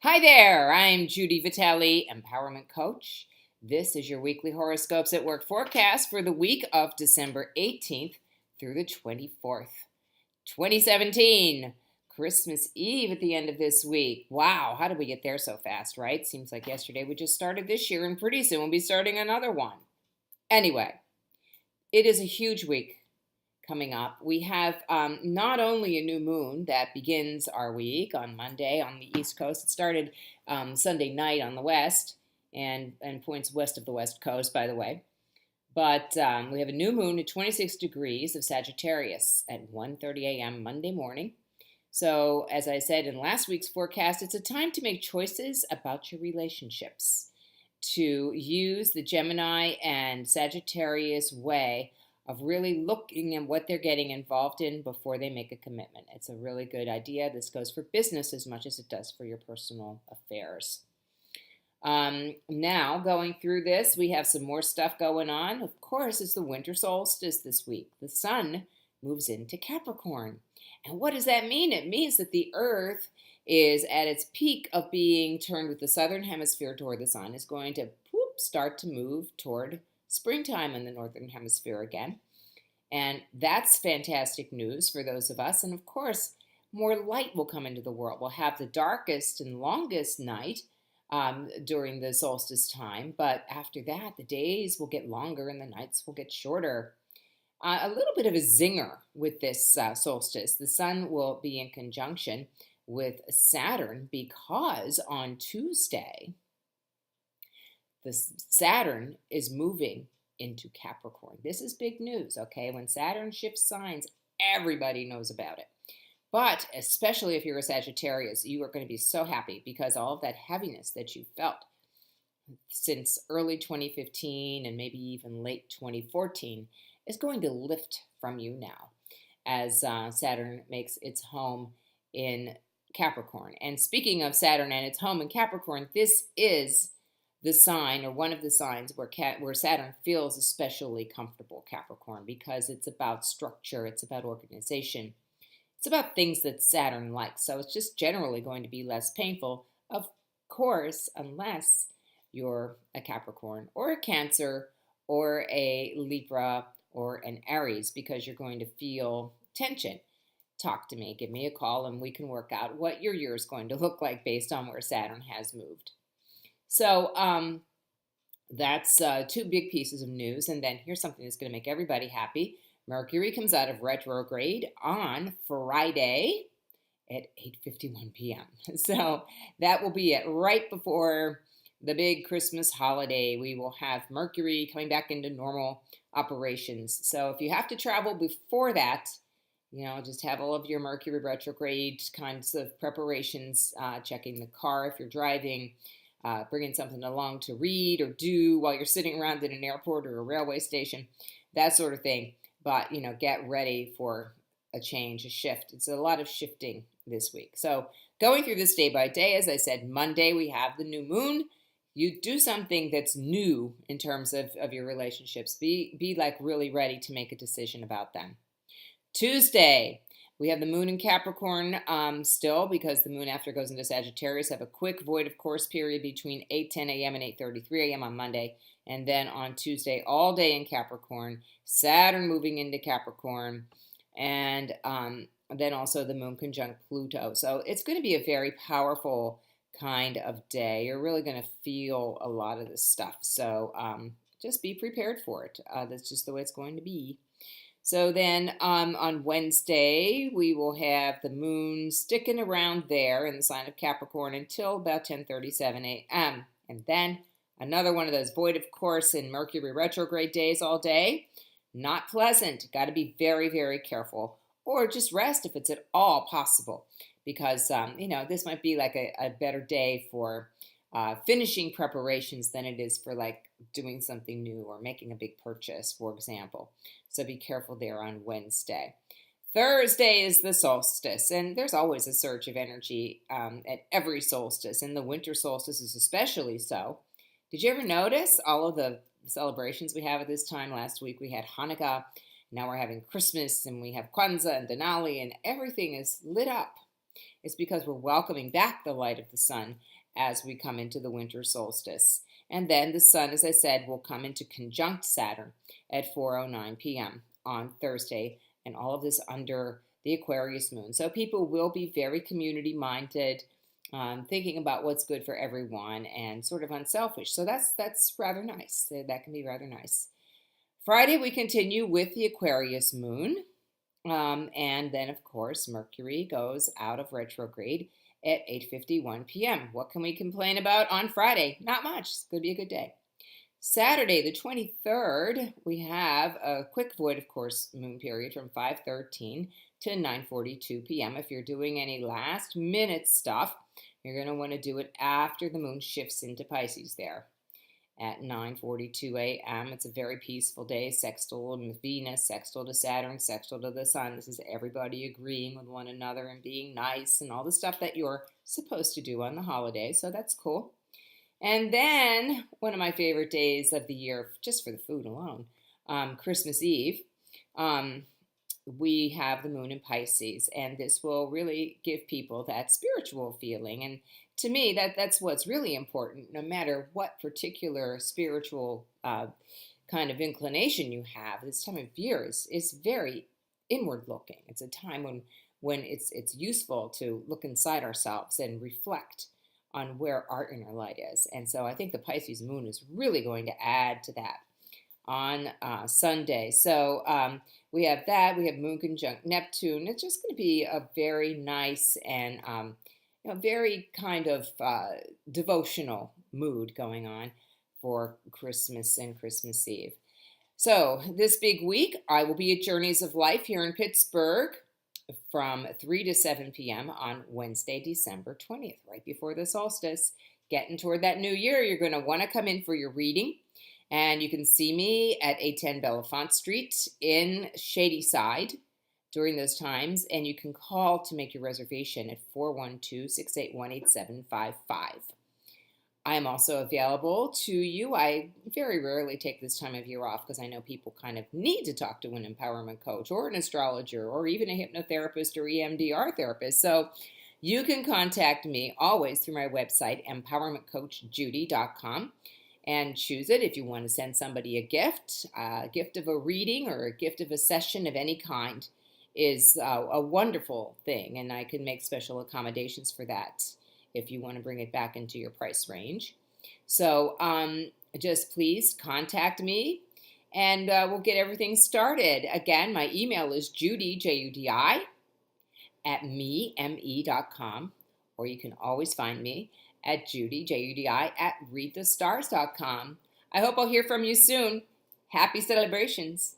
Hi there, I'm Judy Vitelli, Empowerment Coach. This is your weekly Horoscopes at Work forecast for the week of December 18th through the 24th, 2017. Christmas Eve at the end of this week. Wow, how did we get there so fast, right? Seems like yesterday we just started this year, and pretty soon we'll be starting another one. Anyway, it is a huge week coming up. We have not only a new moon that begins our week on Monday on the East Coast. It started Sunday night on the West and points west of the West Coast, by the way. But we have a new moon at 26 degrees of Sagittarius at 1:30 a.m. Monday morning. So, as I said in last week's forecast, it's a time to make choices about your relationships, to use the Gemini and Sagittarius way of really looking at what they're getting involved in before they make a commitment. It's a really good idea. This goes for business as much as it does for your personal affairs. Now, going through this, we have some more stuff going on. Of course, it's the winter solstice this week. The sun moves into Capricorn. And what does that mean? It means that the Earth is at its peak of being turned with the southern hemisphere toward the sun, is going to start to move toward springtime in the northern hemisphere again. And that's fantastic news for those of us. And of course, more light will come into the world. We'll have the darkest and longest night during the solstice time. But after that, the days will get longer and the nights will get shorter. A little bit of a zinger with this solstice. The sun will be in conjunction with Saturn because on Tuesday, the Saturn is moving into Capricorn. This is big news, okay? When Saturn shifts signs, everybody knows about it. But especially if you're a Sagittarius, you are going to be so happy because all of that heaviness that you felt since early 2015 and maybe even late 2014 is going to lift from you now as Saturn makes its home in Capricorn. And speaking of Saturn and its home in Capricorn, this is the sign or one of the signs where Saturn feels especially comfortable, Capricorn, because it's about structure, it's about organization, it's about things that Saturn likes. So it's just generally going to be less painful, of course, unless you're a Capricorn or a Cancer or a Libra or an Aries, because you're going to feel tension. Talk to me, give me a call, and we can work out what your year is going to look like based on where Saturn has moved. So that's two big pieces of news. And then here's something that's going to make everybody happy. Mercury comes out of retrograde on Friday at 8:51 p.m. So that will be it right before the big Christmas holiday. We will have Mercury coming back into normal operations. So if you have to travel before that, just have all of your Mercury retrograde kinds of preparations, checking the car if you're driving, bringing something along to read or do while you're sitting around in an airport or a railway station, that sort of thing. But, get ready for a change, a shift. It's a lot of shifting this week. So going through this day by day, as I said, Monday we have the new moon. You do something that's new in terms of your relationships. Be like really ready to make a decision about them. Tuesday, we have the moon in Capricorn still, because the moon after it goes into Sagittarius have a quick void of course period between 8:10 a.m. and 8:33 a.m. on Monday. And then on Tuesday, all day in Capricorn, Saturn moving into Capricorn, and then also the moon conjunct Pluto. So it's going to be a very powerful kind of day. You're really going to feel a lot of this stuff. So just be prepared for it. That's just the way it's going to be. So then on Wednesday, we will have the moon sticking around there in the sign of Capricorn until about 10:37 a.m. And then another one of those void of course in Mercury retrograde days all day. Not pleasant. Got to be very, very careful. Or just rest if it's at all possible. Because, this might be like a better day for finishing preparations than it is for like doing something new or making a big purchase, for example. So be careful there on Wednesday. Thursday is the solstice, and there's always a surge of energy at every solstice, and the winter solstice is especially so. Did you ever notice all of the celebrations we have at this time? Last week we had Hanukkah, now we're having Christmas, and we have Kwanzaa and Denali, and everything is lit up. It's because we're welcoming back the light of the sun as we come into the winter solstice. And then the sun, as I said, will come into conjunct Saturn at 4:09 p.m. on Thursday, and all of this under the Aquarius moon. So people will be very community minded, thinking about what's good for everyone and sort of unselfish. So that's rather nice. That can be rather nice. Friday, we continue with the Aquarius moon. And then, of course, Mercury goes out of retrograde at 8:51 p.m. What can we complain about on Friday? Not much. It's going to be a good day. Saturday, the 23rd, we have a quick void, of course, moon period from 5:13 to 9:42 p.m. If you're doing any last minute stuff, you're going to want to do it after the moon shifts into Pisces there at 9:42 a.m. It's a very peaceful day, sextile to Venus, sextile to Saturn, sextile to the sun. This is everybody agreeing with one another and being nice and all the stuff that you're supposed to do on the holidays, so that's cool. And then one of my favorite days of the year, just for the food alone, Christmas Eve, we have the moon in Pisces, and this will really give people that spiritual feeling. And to me, that's what's really important, no matter what particular spiritual kind of inclination you have. This time of year is very inward looking. It's a time when it's useful to look inside ourselves and reflect on where our inner light is. And so I think the Pisces moon is really going to add to that on Sunday. So we have that. We have moon conjunct Neptune. It's just going to be a very nice and very kind of devotional mood going on for Christmas and Christmas Eve. So this big week, I will be at Journeys of Life here in Pittsburgh from 3 to 7 p.m. on Wednesday, December 20th, right before the solstice. Getting toward that new year, you're going to want to come in for your reading. And you can see me at 810 Bellefonte Street in Shadyside during those times. And you can call to make your reservation at 412-681-8755. I am also available to you. I very rarely take this time of year off because I know people kind of need to talk to an empowerment coach or an astrologer or even a hypnotherapist or EMDR therapist. So you can contact me always through my website, empowermentcoachjudy.com, and choose it if you want to send somebody a gift of a reading or a gift of a session of any kind is a wonderful thing, and I can make special accommodations for that if you want to bring it back into your price range. So just please contact me, and we'll get everything started. Again, my email is Judy, Judi, at me.com, or you can always find me at Judy, Judi, at readthestars.com. I hope I'll hear from you soon. Happy celebrations.